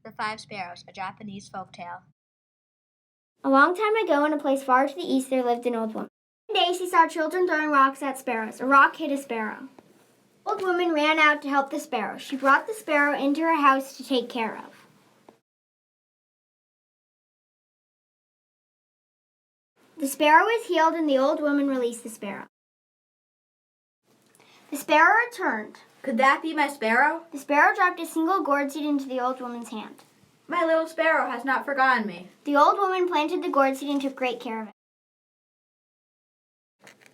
The Five Sparrows, a Japanese folktale. A long time ago, in a place far to the east, there lived an old woman. One day she saw children throwing rocks at sparrows. A rock hit a sparrow. The old woman ran out to help the sparrow. She brought the sparrow into her house to take care of. The sparrow was healed, and the old woman released the sparrow. The sparrow returned. Could that be my sparrow? The sparrow dropped a single gourd seed into the old woman's hand. My little sparrow has not forgotten me. The old woman planted the gourd seed and took great care of it.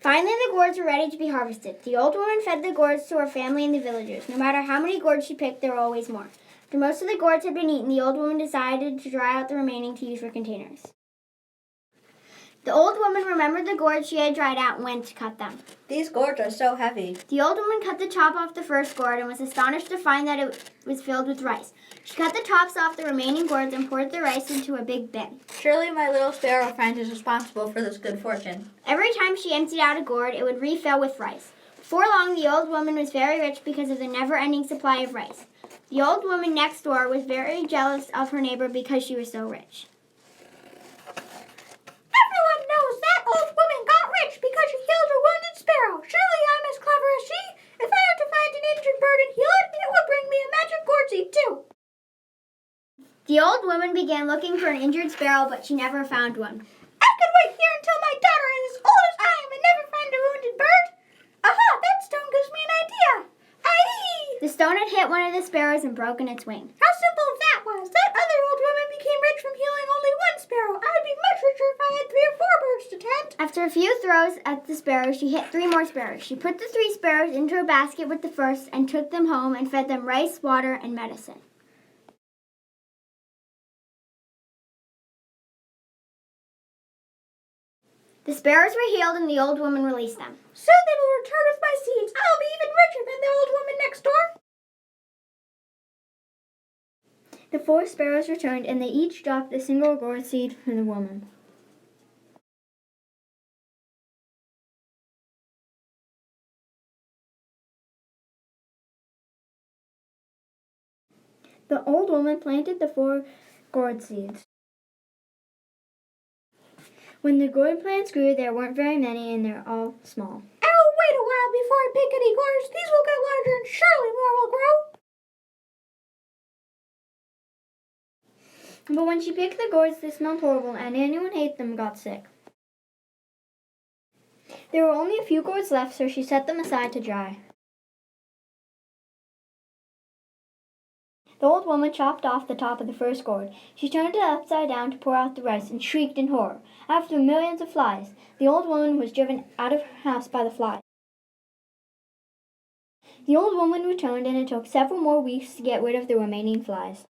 Finally, the gourds were ready to be harvested. The old woman fed the gourds to her family and the villagers. No matter how many gourds she picked, there were always more. After most of the gourds had been eaten, the old woman decided to dry out the remaining to use for containers. The old woman remembered the gourds she had dried out and went to cut them. These gourds are so heavy. The old woman cut the top off the first gourd and was astonished to find that it was filled with rice. She cut the tops off the remaining gourds and poured the rice into a big bin. Surely my little sparrow friend is responsible for this good fortune. Every time she emptied out a gourd, it would refill with rice. Before long, the old woman was very rich because of the never-ending supply of rice. The old woman next door was very jealous of her neighbor because she was so rich. Everyone knows that old woman got rich because she healed a wounded sparrow. Surely I'm as clever as she. If I had to find an injured bird and heal it, it would bring me a magic gourd seed too. The old woman began looking for an injured sparrow, but she never found one. I could wait here until my daughter is as old as I am and never find a wounded bird. Aha, that stone gives me an idea. Aye! The stone had hit one of the sparrows and broken its wing. How simple that was. That other old woman became rich from healing only one sparrow. I would be much richer if I had 3 or 4 birds to tend. After a few throws at the sparrow, she hit 3 more sparrows. She put the 3 sparrows into a basket with the first and took them home and fed them rice, water, and medicine. The sparrows were healed and the old woman released them. Soon they will return with my seeds. I'll be even richer than the old woman next door. The 4 sparrows returned, and they each dropped a single gourd seed for the woman. The old woman planted the 4 gourd seeds. When the gourd plants grew, there weren't very many, and they're all small. I will wait a while before I pick any gourds. These will get larger and surely more will grow. But when she picked the gourds, they smelled horrible, and anyone who ate them got sick. There were only a few gourds left, so she set them aside to dry. The old woman chopped off the top of the first gourd. She turned it upside down to pour out the rice and shrieked in horror. After millions of flies, the old woman was driven out of her house by the flies. The old woman returned, and it took several more weeks to get rid of the remaining flies.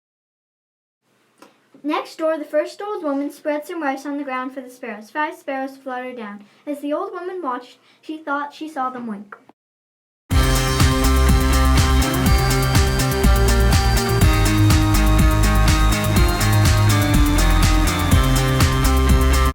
Next door, the first old woman spread some rice on the ground for the sparrows. 5 sparrows fluttered down. As the old woman watched, she thought she saw them wink.